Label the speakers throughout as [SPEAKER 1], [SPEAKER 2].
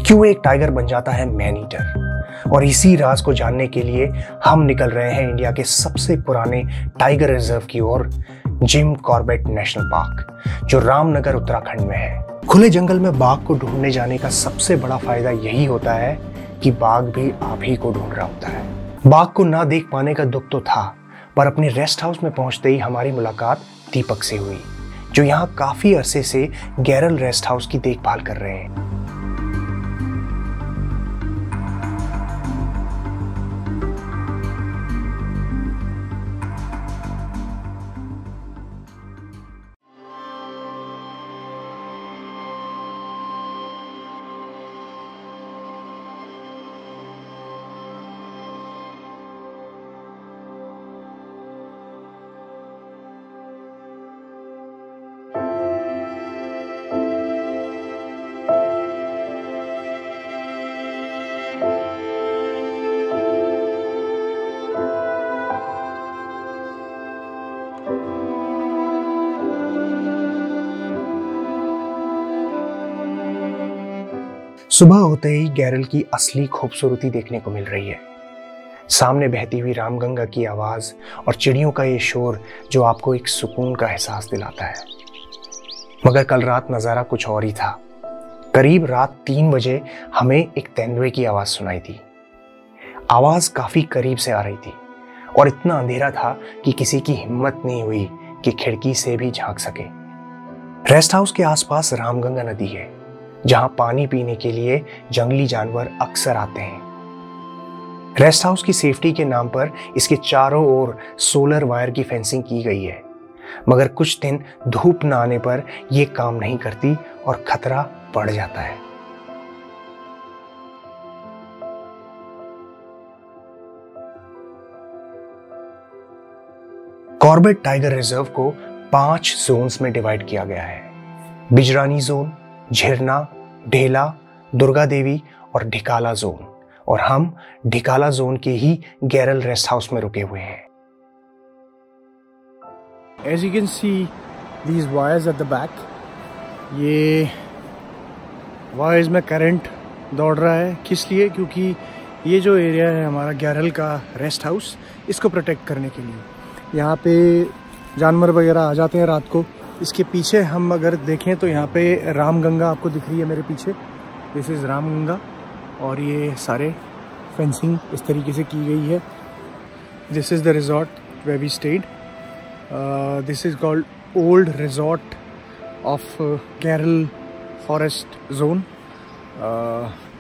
[SPEAKER 1] क्यों एक टाइगर बन जाता है मैन ईटर, और इसी राज को जानने के लिए हम निकल रहे हैं इंडिया के सबसे पुराने टाइगर रिजर्व की ओर, जिम कॉर्बेट नेशनल पार्क, जो रामनगर उत्तराखंड में है। खुले जंगल में बाघ को ढूंढने जाने का सबसे बड़ा फायदा यही होता है कि बाघ भी आप ही को ढूंढ रहा होता है। बाघ को ना देख पाने का दुख तो था, पर अपने रेस्ट हाउस में पहुंचते ही हमारी मुलाकात दीपक से हुई, जो यहाँ काफी अरसे से गैरल रेस्ट हाउस की देखभाल कर रहे हैं। सुबह होते ही गैरल की असली खूबसूरती देखने को मिल रही है। सामने बहती हुई रामगंगा की आवाज और चिड़ियों का ये शोर, जो आपको एक सुकून का एहसास दिलाता है। मगर कल रात नजारा कुछ और ही था। करीब रात 3 बजे हमें एक तेंदुए की आवाज सुनाई दी। आवाज काफी करीब से आ रही थी और इतना अंधेरा था कि किसी की हिम्मत नहीं हुई कि खिड़की से भी झांक सके। रेस्ट हाउस के आसपास रामगंगा नदी है, जहां पानी पीने के लिए जंगली जानवर अक्सर आते हैं। रेस्ट हाउस की सेफ्टी के नाम पर इसके चारों ओर सोलर वायर की फेंसिंग की गई है, मगर कुछ दिन धूप न आने पर यह काम नहीं करती और खतरा बढ़ जाता है। कॉर्बेट टाइगर रिजर्व को 5 जोन्स में डिवाइड किया गया है: बिजरानी जोन, झिरना, ढेला, दुर्गा देवी और ढिकाला जोन। और हम ढिकाला जोन के ही गैरल रेस्ट हाउस में रुके हुए हैं।
[SPEAKER 2] As you can see these wires at the back, ये वायर्स में करंट दौड़ रहा है। किस लिए? क्योंकि ये जो एरिया है हमारा गैरल का रेस्ट हाउस, इसको प्रोटेक्ट करने के लिए यहाँ पे जानवर वगैरह आ जाते हैं रात को। इसके पीछे हम अगर देखें तो यहाँ पे रामगंगा आपको दिख रही है मेरे पीछे। दिस इज़ रामगंगा, और ये सारे फेंसिंग इस तरीके से की गई है। This is the resort way we stayed. This is called old resort of Gairal forest zone.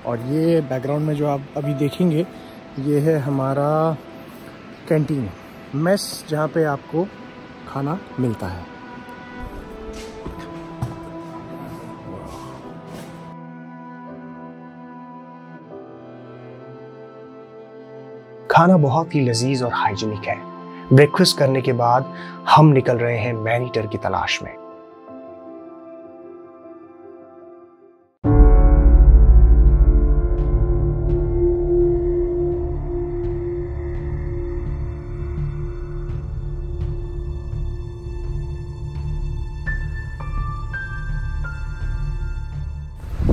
[SPEAKER 2] और ये बैकग्राउंड में जो आप अभी देखेंगे, ये है हमारा कैंटीन, मेस, जहाँ पे आपको खाना मिलता है।
[SPEAKER 1] खाना बहुत ही लजीज और हाइजीनिक है। ब्रेकफास्ट करने के बाद हम निकल रहे हैं मैन ईटर की तलाश में।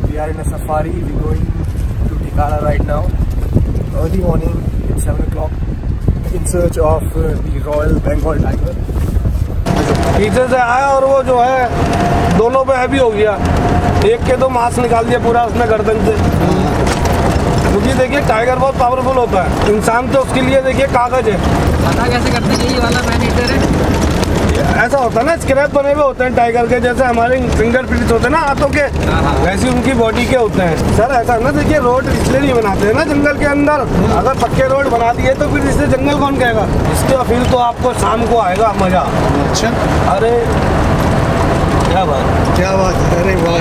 [SPEAKER 2] We are in a safari. We're going to Tikala right now. Early morning, it's 7 o'clock, in search of the Royal Bengal Tiger.
[SPEAKER 3] पीछे से आया और वो जो है दोनों पे हैवी हो गया। एक के तो मांस निकाल दिया पूरा उसने गर्दन से। क्योंकि देखिए टाइगर बहुत पावरफुल होता है, इंसान तो उसके लिए देखिए कागज है।
[SPEAKER 4] पता कैसे करते हैं ये वाला मैन ईटर है?
[SPEAKER 3] ऐसा होता है ना, स्क्रैप बने हुए होते हैं टाइगर के, जैसे हमारे फिंगर प्रिंट्स होते हैं ना हाथों के, वैसे उनकी बॉडी के होते हैं। सर ऐसा है ना, देखिए रोड इसलिए नहीं बनाते हैं ना जंगल के अंदर। अगर पक्के रोड बना दिए तो फिर इससे जंगल कौन कहेगा? इसका फील तो आपको शाम को आएगा मजा।
[SPEAKER 2] अच्छा,
[SPEAKER 3] अरे क्या बात,
[SPEAKER 2] क्या बात है। अरे वाह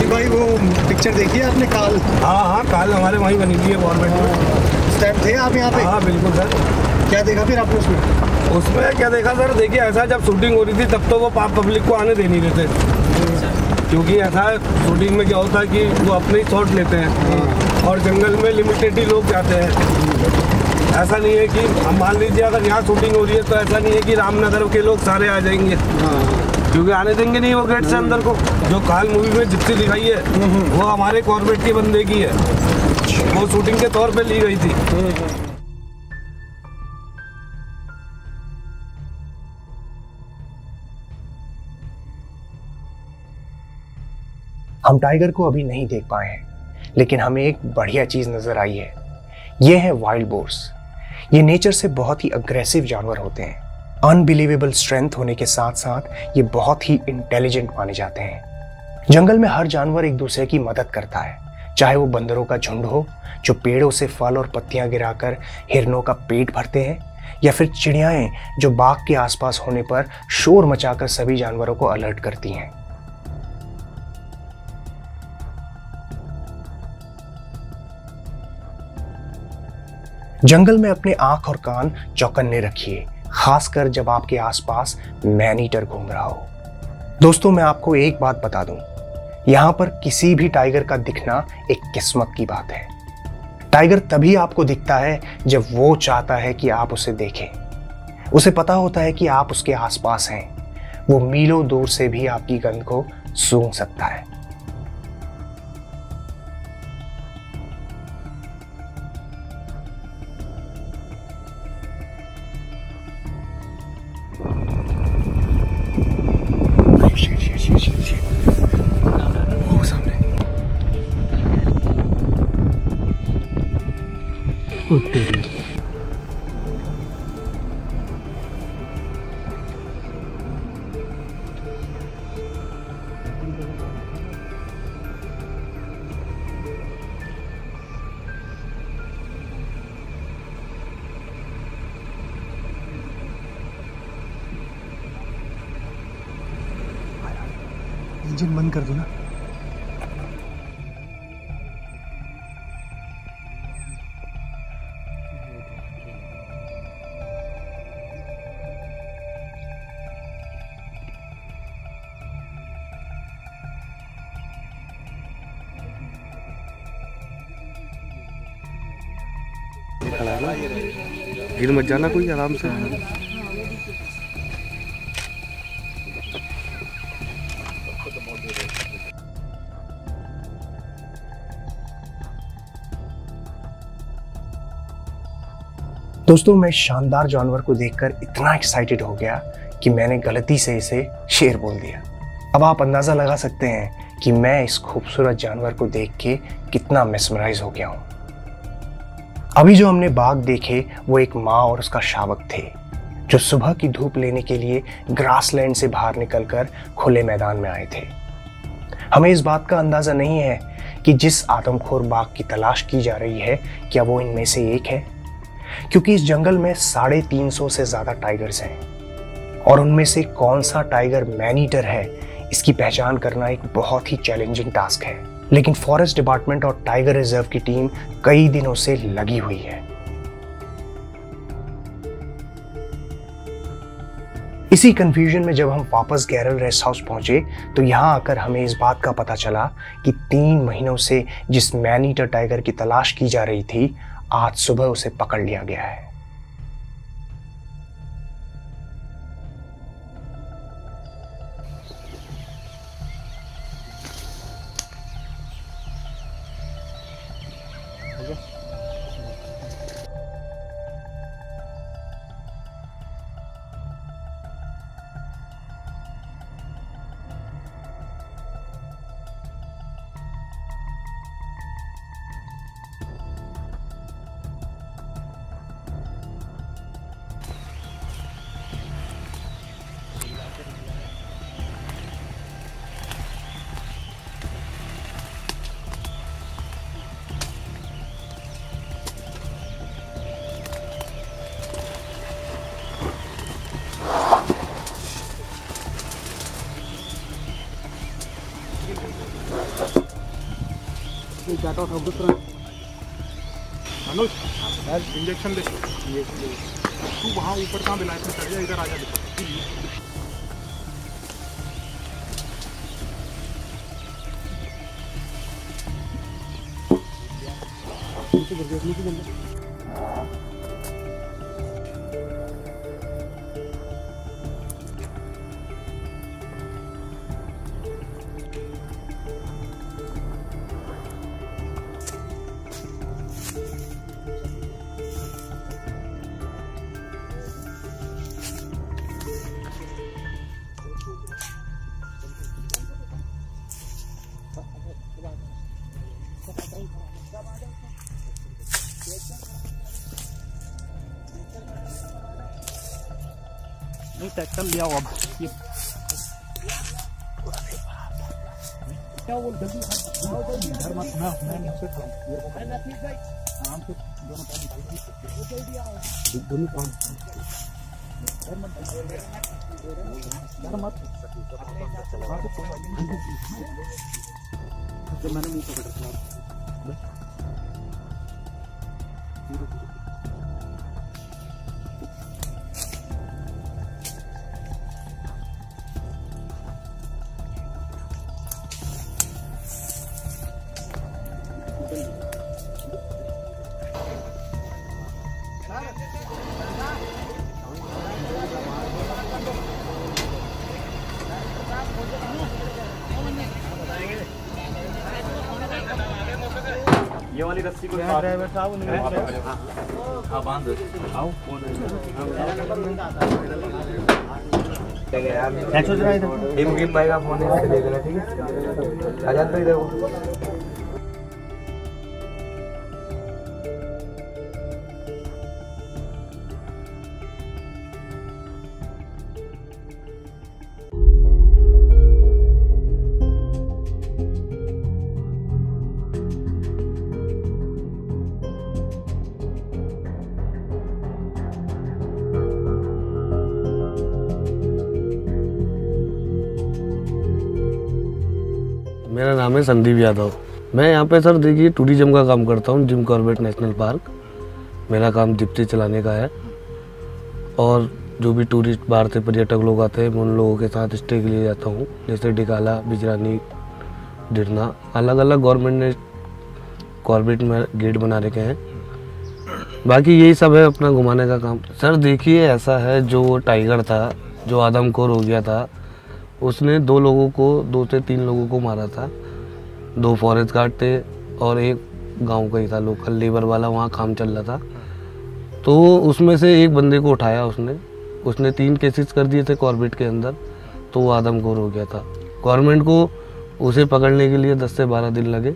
[SPEAKER 2] भाई, वो पिक्चर देखी है आपने काल?
[SPEAKER 3] हाँ, काल हमारे वहीं बनी हुई है गवर्नमेंट में।
[SPEAKER 2] उस टाइम थे आप यहाँ पे?
[SPEAKER 3] हाँ बिल्कुल सर।
[SPEAKER 2] क्या देखा फिर आपने उसमें?
[SPEAKER 3] उसमें क्या देखा सर, देखिए ऐसा जब शूटिंग हो रही थी तब तो वो पब्लिक को आने दे नहीं रहे थे, क्योंकि ऐसा शूटिंग में क्या होता है कि वो अपने ही शॉट लेते हैं और जंगल में लिमिटेड ही लोग जाते हैं। ऐसा नहीं है कि हम मान लीजिए अगर यहाँ शूटिंग हो रही है तो ऐसा नहीं है कि रामनगर के लोग सारे आ जाएंगे। क्योंकि आने देंगे नहीं वो गेट से अंदर को। जो काल मूवी में जितनी दिखाई है वो हमारे कॉर्पोरेट के बंदे की है, वो शूटिंग के तौर पे ली गई थी।
[SPEAKER 1] हम टाइगर को अभी नहीं देख पाए हैं, लेकिन हमें एक बढ़िया चीज नजर आई है। ये है वाइल्ड बोर्स। ये नेचर से बहुत ही अग्रेसिव जानवर होते हैं। अनबिलीवेबल स्ट्रेंथ होने के साथ साथ ये बहुत ही इंटेलिजेंट माने जाते हैं। जंगल में हर जानवर एक दूसरे की मदद करता है, चाहे वो बंदरों का झुंड हो जो पेड़ों से फल और पत्तियां गिराकर हिरनों का पेट भरते हैं, या फिर चिड़ियाएं जो बाग के आसपास होने पर शोर मचाकर सभी जानवरों को अलर्ट करती हैं। जंगल में अपने आंख और कान चौकन्ने रखिए, खासकर जब आपके आसपास मैन ईटर घूम रहा हो। दोस्तों, मैं आपको एक बात बता दूं, यहां पर किसी भी टाइगर का दिखना एक किस्मत की बात है। टाइगर तभी आपको दिखता है जब वो चाहता है कि आप उसे देखें। उसे पता होता है कि आप उसके आसपास हैं। वो मीलों दूर से भी आपकी गंध को सूंघ सकता है।
[SPEAKER 2] इंजन बंद कर दो ना।
[SPEAKER 3] गिर मत जाना कोई, आराम से।
[SPEAKER 1] दोस्तों, मैं शानदार जानवर को देखकर इतना एक्साइटेड हो गया कि मैंने गलती से इसे शेर बोल दिया। अब आप अंदाजा लगा सकते हैं कि मैं इस खूबसूरत जानवर को देख के कितना मेस्मराइज हो गया हूं। अभी जो हमने बाघ देखे वो एक माँ और उसका शावक थे, जो सुबह की धूप लेने के लिए ग्रासलैंड से बाहर निकलकर खुले मैदान में आए थे। हमें इस बात का अंदाजा नहीं है कि जिस आदमखोर बाघ की तलाश की जा रही है, क्या वो इनमें से एक है, क्योंकि इस जंगल में 350 से ज्यादा टाइगर्स हैं और उनमें से कौन सा टाइगर मैन ईटर है, इसकी पहचान करना एक बहुत ही चैलेंजिंग टास्क है। लेकिन फॉरेस्ट डिपार्टमेंट और टाइगर रिजर्व की टीम कई दिनों से लगी हुई है। इसी कंफ्यूजन में जब हम वापस गैरल रेस्ट हाउस पहुंचे तो यहां आकर हमें इस बात का पता चला कि 3 महीनों से जिस मैन ईटर टाइगर की तलाश की जा रही थी, आज सुबह उसे पकड़ लिया गया है।
[SPEAKER 5] अनुज यार इंजेक्शन दे। तू वहाँ ऊपर कहाँ बिलायत में चढ़ जा, इधर आ जा। नहीं ट्रैक्टर लिया हो अब ये क्या वो जल्दी घर मत मैं नीचे आराम से दोनों काम मैंने मुंह पकड़ ये वाली रस्सी को ड्राइवर साहब हाँ बांध आओ मुकीम भाई का फोन है ले लेना ठीक है आजाद भाई देखो
[SPEAKER 6] मेरा नाम है संदीप यादव। मैं यहाँ पे सर देखिए टूरिज्म का काम करता हूँ जिम कॉर्बेट नेशनल पार्क। मेरा काम जिप्सी चलाने का है और जो भी टूरिस्ट बाहर से पर्यटक लोग आते हैं मैं उन लोगों के साथ स्टे के लिए जाता हूँ, जैसे डिकाला, बिजरानी, डिरना, अलग अलग गवर्नमेंट ने कॉर्बेट में गेट बना रखे हैं। बाकी यही सब है अपना घुमाने का काम। सर देखिए ऐसा है, जो टाइगर था जो आदमखोर हो गया था उसने 2 लोगों को 2 से 3 लोगों को मारा था। 2 फॉरेस्ट गार्ड थे और एक गांव का ही था, लोकल लेबर वाला, वहाँ काम चल रहा था। तो उसमें से एक बंदे को उठाया उसने 3 केसेस कर दिए थे कॉर्बेट के अंदर, तो वो आदमखोर हो गया था। गवर्नमेंट को उसे पकड़ने के लिए 10 से 12 दिन लगे।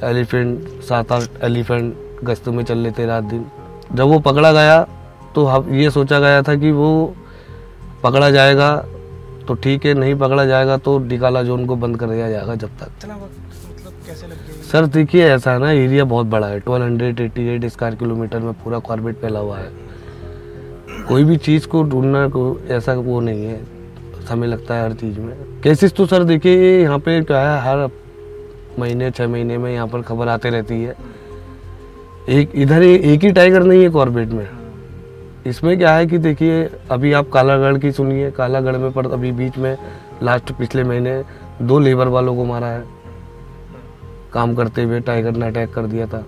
[SPEAKER 6] एलिफेंट 7-8 एलिफेंट गश्त में चल लेते रात दिन। जब वो पकड़ा गया तो ये सोचा गया था कि वो पकड़ा जाएगा तो ठीक है, नहीं पकड़ा जाएगा तो डिकाला जोन को बंद कर दिया जाएगा जब तक।
[SPEAKER 2] मतलब कैसे लग गया?
[SPEAKER 6] सर देखिए ऐसा है ना, एरिया बहुत बड़ा है, 1288 स्क्वायर किलोमीटर में पूरा कॉर्बेट फैला हुआ है। कोई भी चीज़ को ढूंढना को ऐसा वो नहीं है, समय लगता है हर चीज़ में। केसेस तो सर देखिए यहाँ पे क्या है, हर महीने 6 महीने में यहाँ पर खबर आते रहती है। इधर एक ही टाइगर नहीं है कॉर्बेट में। इसमें क्या है कि देखिए अभी आप कालागढ़ की सुनिए, कालागढ़ में पर अभी बीच में लास्ट पिछले महीने 2 लेबर वालों को मारा है, काम करते हुए टाइगर ने अटैक कर दिया था।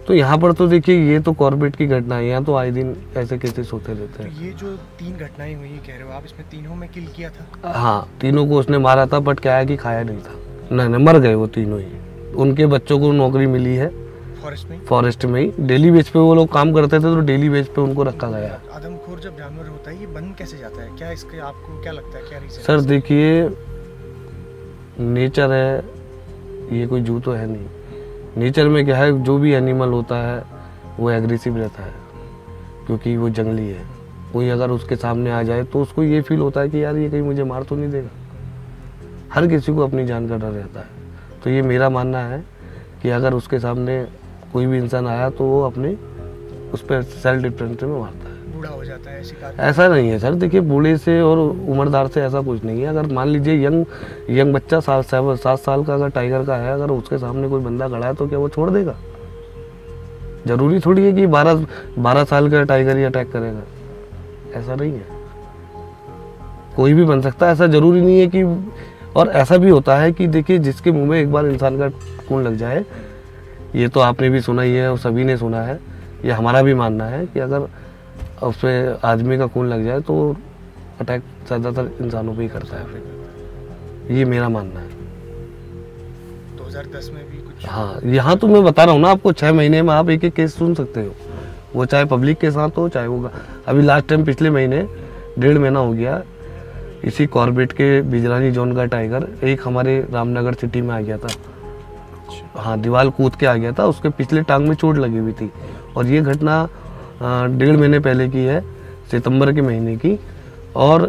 [SPEAKER 6] तो यहाँ पर तो देखिए ये तो कॉर्बेट की घटना है, यहाँ तो आए दिन ऐसे केसेस होते रहते हैं।
[SPEAKER 2] तो ये जो 3 घटनाएं हुई कह रहे हो आप, इसमें तीनों में किल किया था?
[SPEAKER 6] हाँ, तीनों को उसने मारा था, बट क्या है कि खाया नहीं था, नहीं मर गए वो तीनों ही। उनके बच्चों को नौकरी मिली है फॉरेस्ट में ही। डेली बेस पे वो लोग काम करते थे तो डेली बेस पे उनको रखा गया।
[SPEAKER 2] आदमखोर जब जानवर होता है ये बंद कैसे जाता है? क्या इसके आपको क्या लगता है, क्या रीजन?
[SPEAKER 6] सर देखिए नेचर है, ये कोई जू तो है नहीं। नेचर में क्या है, जो भी एनिमल होता है वो एग्रेसिव रहता है क्योंकि वो जंगली है। कोई अगर उसके सामने आ जाए तो उसको ये फील होता है कि यार ये कहीं मुझे मार तो नहीं देगा। हर किसी को अपनी जान का डर रहता है। तो ये मेरा मानना है कि अगर उसके सामने कोई भी इंसान आया तो वो अपने उस पर सेल्फ डिफेंस में मारता है।
[SPEAKER 2] बूढ़ा हो जाता है शिकार? ऐसा
[SPEAKER 6] नहीं है सर, देखिए बूढ़े से और उम्रदार से ऐसा कुछ नहीं है। अगर मान लीजिए यंग बच्चा 7 साल का अगर टाइगर का है, अगर उसके सामने कोई बंदा खड़ा है तो क्या वो छोड़ देगा? जरूरी थोड़ी है कि 12 साल का टाइगर ही अटैक करेगा, ऐसा नहीं है। कोई भी बन सकता है, ऐसा जरूरी नहीं है कि। और ऐसा भी होता है कि देखिए जिसके मुंह में एक बार इंसान का खून लग जाए, ये तो आपने भी सुना ही है और सभी ने सुना है, ये हमारा भी मानना है कि अगर उसमें आदमी का खून लग जाए तो अटैक ज़्यादातर इंसानों पे ही करता है फिर। ये मेरा मानना है।
[SPEAKER 2] 2010 में भी कुछ?
[SPEAKER 6] हाँ, यहाँ तो मैं बता रहा हूँ ना आपको, 6 महीने में आप एक केस सुन सकते हो, वो चाहे पब्लिक के साथ हो चाहे होगा। अभी लास्ट टाइम पिछले महीने 1.5 महीना हो गया, इसी कॉर्बेट के बिजरानी जोन का टाइगर एक हमारे रामनगर सिटी में आ गया था। हाँ, दीवार कूद के आ गया था, उसके पिछले टांग में चोट लगी हुई थी। और ये घटना 1.5 महीने पहले की है, सितंबर के महीने की। और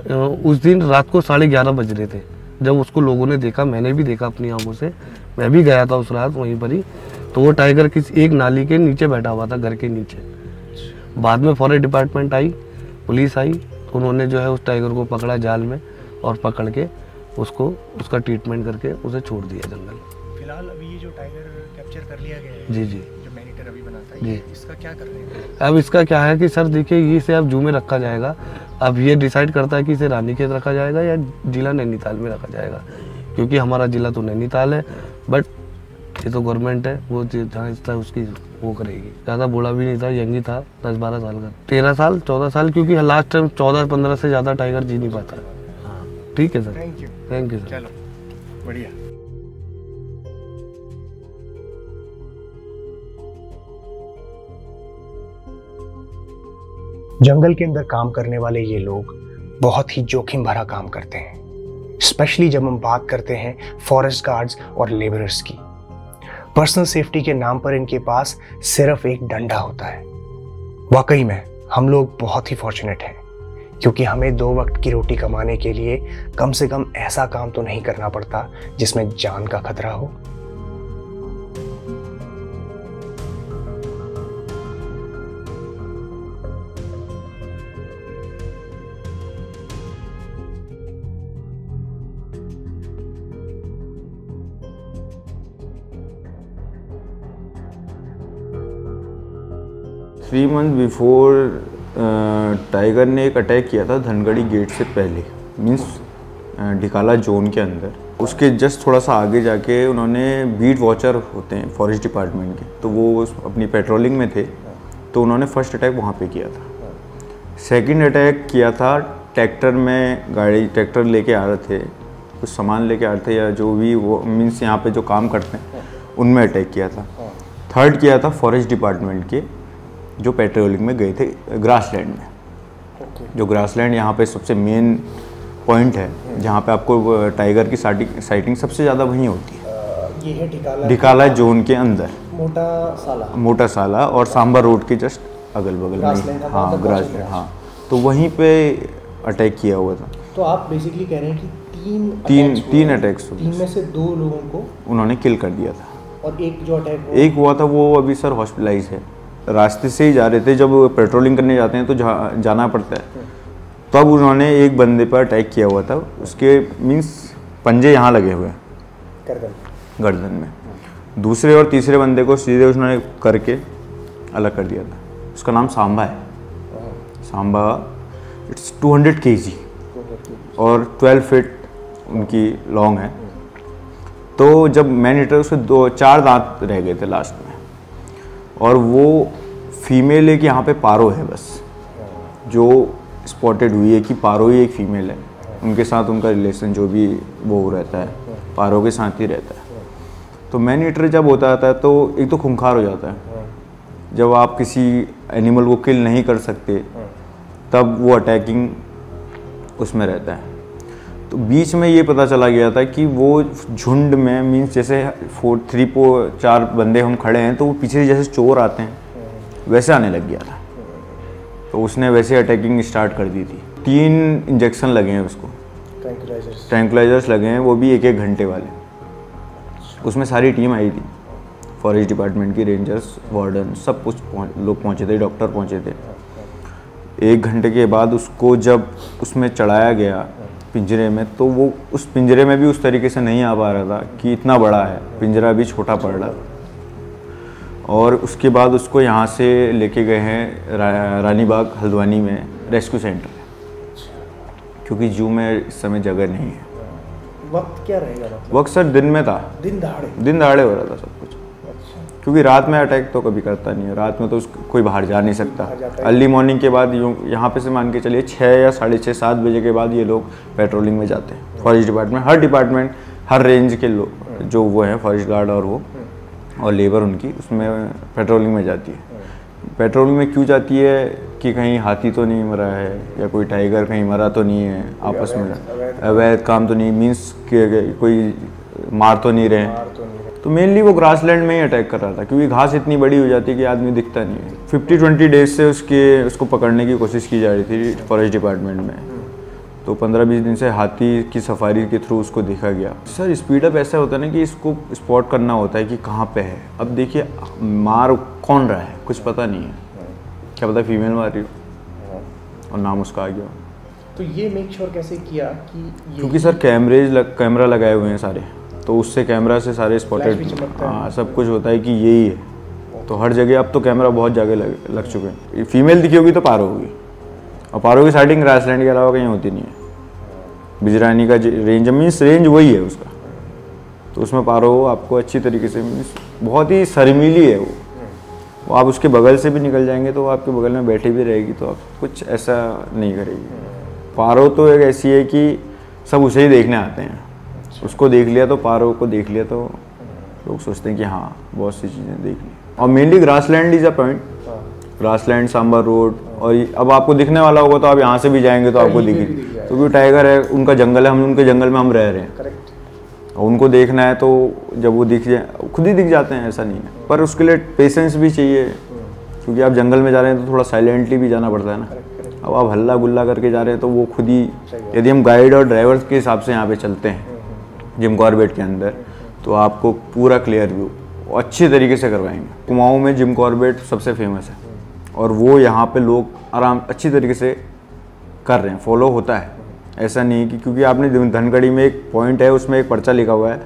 [SPEAKER 6] उस दिन रात को 11:30 बज रहे थे जब उसको लोगों ने देखा, मैंने भी देखा अपनी आंखों से, मैं भी गया था उस रात वहीं पर ही। तो वो टाइगर किसी एक नाली के नीचे बैठा हुआ था, घर के नीचे। बाद में फॉरेस्ट डिपार्टमेंट आई, पुलिस आई, तो उन्होंने जो है उस टाइगर को पकड़ा जाल में और पकड़ के उसको उसका ट्रीटमेंट करके उसे छोड़ दिया जंगल।
[SPEAKER 2] फिलहाल अभी ये जो टाइगर कैप्चर कर लिया गया है,
[SPEAKER 6] जी जी,
[SPEAKER 2] जो मैनीटर अभी बनाता है,
[SPEAKER 6] जी,
[SPEAKER 2] इसका क्या कर रहे हैं?
[SPEAKER 6] अब इसका क्या है कि सर देखिए, ये इसे अब जू में रखा जाएगा। अब ये डिसाइड करता है कि इसे रानीखेत रखा जाएगा या जिला नैनीताल में रखा जाएगा, क्योंकि हमारा जिला तो नैनीताल है, बट ये तो गवर्नमेंट है, वो जहाँ इच्छा है उसकी वो करेगी। ज़्यादा बूढ़ा भी नहीं था, यंग ही था, 10-12 साल का, 13 साल 14 साल, क्योंकि लास्ट टाइम 14-15 से ज़्यादा टाइगर जी नहीं पाता। हाँ ठीक है सर, थैंक यू सर।
[SPEAKER 2] चलो बढ़िया।
[SPEAKER 1] जंगल के अंदर काम करने वाले ये लोग बहुत ही जोखिम भरा काम करते हैं, स्पेशली जब हम बात करते हैं फॉरेस्ट गार्ड्स और लेबरर्स की। पर्सनल सेफ्टी के नाम पर इनके पास सिर्फ एक डंडा होता है। वाकई में हम लोग बहुत ही फॉर्चुनेट हैं, क्योंकि हमें 2 वक्त की रोटी कमाने के लिए कम से कम ऐसा काम तो नहीं करना पड़ता जिसमें जान का खतरा हो।
[SPEAKER 7] थ्री मंथ बिफोर टाइगर ने एक अटैक किया था धनगढ़ी गेट से पहले, मीन्स ढिकाला जोन के अंदर। उसके जस्ट थोड़ा सा आगे जाके उन्होंने बीट वॉचर होते हैं फॉरेस्ट डिपार्टमेंट के, तो वो अपनी पेट्रोलिंग में थे, तो उन्होंने फर्स्ट अटैक वहाँ पे किया था। सेकंड अटैक किया था ट्रैक्टर में, गाड़ी ट्रैक्टर लेके आ रहे थे, कुछ सामान लेके आ रहे थे या जो भी वो मीन्स यहाँ पे जो काम करते हैं उनमें अटैक किया था। थर्ड किया था फॉरेस्ट डिपार्टमेंट के जो पेट्रोलिंग में गए थे ग्रासलैंड में। जो ग्रासलैंड यहाँ पे सबसे मेन पॉइंट है जहाँ पे आपको टाइगर की साइटिंग सबसे ज़्यादा वहीं होती है।
[SPEAKER 2] ये है
[SPEAKER 7] ढिकाला जोन के अंदर,
[SPEAKER 2] मोटा
[SPEAKER 7] साला और सांबा रोड के जस्ट अगल बगल में। हाँ ग्रासलैंड, हाँ, तो वहीं पे अटैक किया हुआ था।
[SPEAKER 2] तो आप बेसिकली कह रहे हैं कि
[SPEAKER 7] तीन अटैक्स हुए,
[SPEAKER 2] 3 में से 2 लोगों को
[SPEAKER 7] उन्होंने किल कर दिया था,
[SPEAKER 2] और एक जो अटैक
[SPEAKER 7] एक हुआ था वो अभी सर हॉस्पिटलाइज है। रास्ते से ही जा रहे थे, जब पेट्रोलिंग करने जाते हैं तो जाना पड़ता है, तब तो उन्होंने एक बंदे पर अटैक किया हुआ था। उसके मीन्स पंजे यहाँ लगे हुए गर्दन में। दूसरे और तीसरे बंदे को सीधे उन्होंने करके अलग कर दिया था। उसका नाम सांबा है। सांबा इट्स 200 kg और 12 फीट उनकी लॉन्ग है। तो जब मैन ईटर उसके 4 दांत रह गए थे लास्ट में, और वो फीमेल है कि यहाँ पे पारो है बस, जो स्पॉटेड हुई है कि पारो ही एक फीमेल है। उनके साथ उनका रिलेशन जो भी वो रहता है पारो के साथ ही रहता है। तो मैन ईटर जब होता है तो एक तो खूंखार हो जाता है। जब आप किसी एनिमल को किल नहीं कर सकते तब वो अटैकिंग उसमें रहता है। तो बीच में ये पता चला गया था कि वो झुंड में मीन्स जैसे 4 बंदे हम खड़े हैं तो वो पीछे जैसे चोर आते हैं वैसे आने लग गया था। तो उसने वैसे अटैकिंग स्टार्ट कर दी थी। 3 इंजेक्शन लगे हैं उसको, ट्रैंक्विलाइजर्स लगे हैं, वो भी 1-1 घंटे वाले। उसमें सारी टीम आई थी, फॉरेस्ट डिपार्टमेंट की, रेंजर्स, वार्डन, सब कुछ लोग पहुँचे थे, डॉक्टर पहुँचे थे। 1 घंटे के बाद उसको जब उसमें चढ़ाया गया पिंजरे में, तो वो उस पिंजरे में भी उस तरीके से नहीं आ पा रहा था कि इतना बड़ा है पिंजरा, भी छोटा पड़ रहा। और उसके बाद उसको यहाँ से लेके गए हैं रानीबाग हल्द्वानी में रेस्क्यू सेंटर, क्योंकि जू में इस समय जगह नहीं है।
[SPEAKER 2] वक्त क्या रहेगा मतलब?
[SPEAKER 7] वक्त सर दिन में था, दिन दहाड़े हो रहा था सब कुछ। क्योंकि रात में अटैक तो कभी करता नहीं है, रात में तो कोई बाहर जा नहीं सकता। अर्ली मॉर्निंग के बाद यहाँ पे से मान के चलिए 6 या 6:30 7 बजे के बाद ये लोग पेट्रोलिंग में जाते हैं। फॉरेस्ट डिपार्टमेंट हर रेंज के लोग जो वो हैं फॉरेस्ट गार्ड और वो और लेबर उनकी उसमें पेट्रोलिंग में जाती है। पेट्रोलिंग में क्यों जाती है कि कहीं हाथी तो नहीं मरा है या कोई टाइगर कहीं मरा तो नहीं है, आपस में अवैध काम तो नहीं, मीन्स कोई मार तो नहीं रहे, तो मेनली वो ग्रासलैंड में ही अटैक कर रहा था, क्योंकि घास इतनी बड़ी हो जाती है कि आदमी दिखता नहीं है। 50-20 डेज से उसको पकड़ने की कोशिश की जा रही थी फॉरेस्ट डिपार्टमेंट में, तो 15-20 दिन से हाथी की सफारी के थ्रू उसको देखा गया। सर स्पीड अप ऐसा होता है ना कि इसको स्पॉट करना होता है कि कहाँ पे है। अब देखिए मार कौन रहा है कुछ पता नहीं है, क्या पता फीमेल मार रही हो और नाम उसका आ गया।
[SPEAKER 1] तो ये मेक श्योर कैसे किया कि
[SPEAKER 7] क्योंकि सर कैमरा लगाए हुए हैं सारे, तो उससे कैमरा से सारे स्पॉटेड, हाँ सब कुछ होता है कि यही है। तो हर जगह अब तो कैमरा बहुत जगह लग चुके हैं। फीमेल दिखी होगी तो पारो होगी, और पारो की साइटिंग ग्रासलैंड के अलावा कहीं होती नहीं है। बिजरानी का रेंज मीन्स रेंज वही है उसका, तो उसमें पारो आपको अच्छी तरीके से मीन्स बहुत ही शर्मीली है वो आप उसके बगल से भी निकल जाएंगे तो वो आपके बगल में बैठी भी रहेगी तो आप कुछ ऐसा नहीं करेगी। पारो तो एक ऐसी है कि सब उसे ही देखने आते हैं, उसको देख लिया तो पारो को देख लिया तो लोग सोचते हैं कि हाँ बहुत सी चीज़ें देख ली। और mainly grassland is a point, grassland Sambhar road, और अब आपको दिखने वाला होगा तो आप यहाँ से भी जाएंगे तो आपको दिखेगी, क्योंकि टाइगर है, उनका जंगल है, हम उनके जंगल में हम रह रहे हैं, और उनको देखना है तो जब वो दिख जाए खुद ही दिख जाते हैं, ऐसा नहीं है। पर उसके लिए पेशेंस भी चाहिए, क्योंकि आप जंगल में जा रहे हैं तो थोड़ा साइलेंटली भी जाना पड़ता है ना। अब आप हल्ला गुल्ला करके जा रहे हैं तो वो खुद ही, यदि हम गाइड और ड्राइवर के हिसाब से यहाँ पे चलते हैं जिम कॉर्बेट के अंदर, तो आपको पूरा क्लियर व्यू अच्छी तरीके से करवाएंगे। कुमाऊं में जिम कॉर्बेट सबसे फेमस है, और वो यहाँ पे लोग आराम अच्छी तरीके से कर रहे हैं, फॉलो होता है। ऐसा नहीं है कि क्योंकि आपने धनगढ़ी में एक पॉइंट है, उसमें एक पर्चा लिखा हुआ है,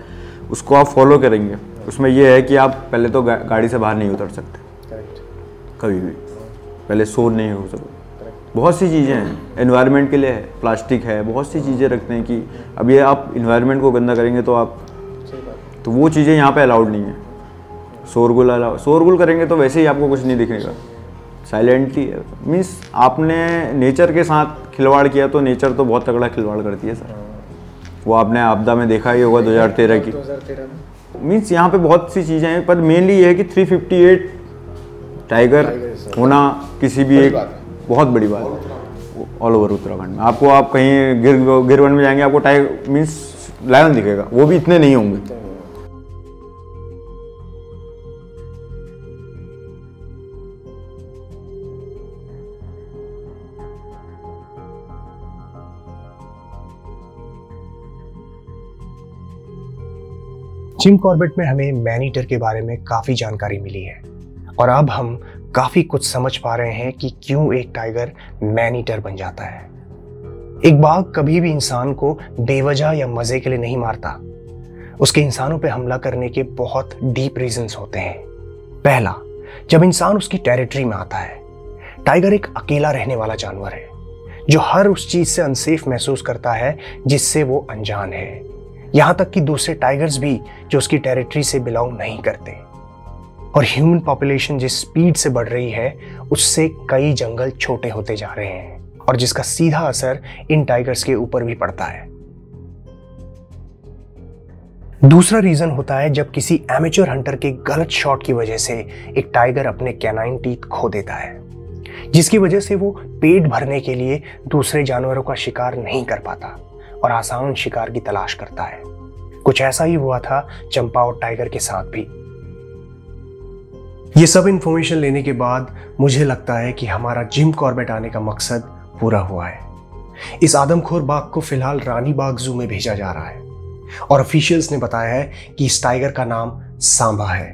[SPEAKER 7] उसको आप फॉलो करेंगे। उसमें यह है कि आप पहले तो गाड़ी से बाहर नहीं उतर सकते कभी भी, पहले शोर नहीं हो सकता। बहुत सी चीज़ें हैं एनवायरनमेंट के लिए है, प्लास्टिक है, बहुत सी चीज़ें रखते हैं कि अब ये आप इन्वायरमेंट को गंदा करेंगे तो आप, तो वो चीज़ें यहाँ पे अलाउड नहीं है। शोरगुल करेंगे तो वैसे ही आपको कुछ नहीं दिखेगा, साइलेंटली है। मीन्स आपने नेचर के साथ खिलवाड़ किया तो नेचर तो बहुत तगड़ा खिलवाड़ करती है सर। वो आपने आपदा में देखा ही होगा 2013 की। मीन्स यहाँ पे बहुत सी चीज़ें हैं, पर मेनली ये है कि 358 टाइगर होना किसी भी एक बहुत बड़ी बात है ऑल ओवर उत्तराखंड में। आपको आप कहीं गिरवन में जाएंगे आपको टाइगर मीन्स लायन दिखेगा, वो भी इतने नहीं होंगे।
[SPEAKER 1] जिम कॉर्बेट में हमें मैन ईटर के बारे में काफी जानकारी मिली है, और अब हम काफी कुछ समझ पा रहे हैं कि क्यों एक टाइगर मैन ईटर बन जाता है। एक बाघ कभी भी इंसान को बेवजह या मजे के लिए नहीं मारता, उसके इंसानों पे हमला करने के बहुत डीप रीजंस होते हैं। पहला, जब इंसान उसकी टेरिटरी में आता है। टाइगर एक अकेला रहने वाला जानवर है जो हर उस चीज से अनसेफ महसूस करता है जिससे वो अनजान है, यहां तक कि दूसरे टाइगर्स भी जो उसकी टेरिटरी से बिलोंग नहीं करते। और ह्यूमन पॉपुलेशन जिस स्पीड से बढ़ रही है उससे कई जंगल छोटे होते जा रहे हैं, और जिसका सीधा असर इन टाइगर्स के ऊपर भी पड़ता है। दूसरा रीजन होता है जब किसी एमेच्योर हंटर के गलत शॉट की वजह से एक टाइगर अपने कैनाइन टीथ खो देता है, जिसकी वजह से वो पेट भरने के लिए दूसरे जानवरों का शिकार नहीं कर पाता और आसान शिकार की तलाश करता है। कुछ ऐसा ही हुआ था चंपा और टाइगर के साथ भी। ये सब इंफॉर्मेशन लेने के बाद मुझे लगता है कि हमारा जिम कॉर्बेट आने का मकसद पूरा हुआ है। इस आदमखोर बाघ को फिलहाल रानी बाघ जू में भेजा जा रहा है, और ऑफिशियल्स ने बताया है कि इस टाइगर का नाम सांबा है।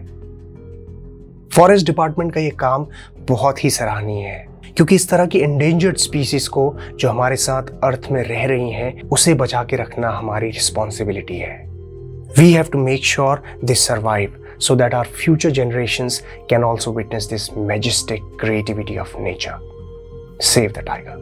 [SPEAKER 1] फॉरेस्ट डिपार्टमेंट का ये काम बहुत ही सराहनीय है, क्योंकि इस तरह की एंडेंजर्ड स्पीसीज को जो हमारे साथ अर्थ में रह रही हैं, उसे बचा के रखना हमारी रिस्पॉन्सिबिलिटी है। We have to make sure they survive so that our future generations can also witness this majestic creativity of nature. Save the tiger.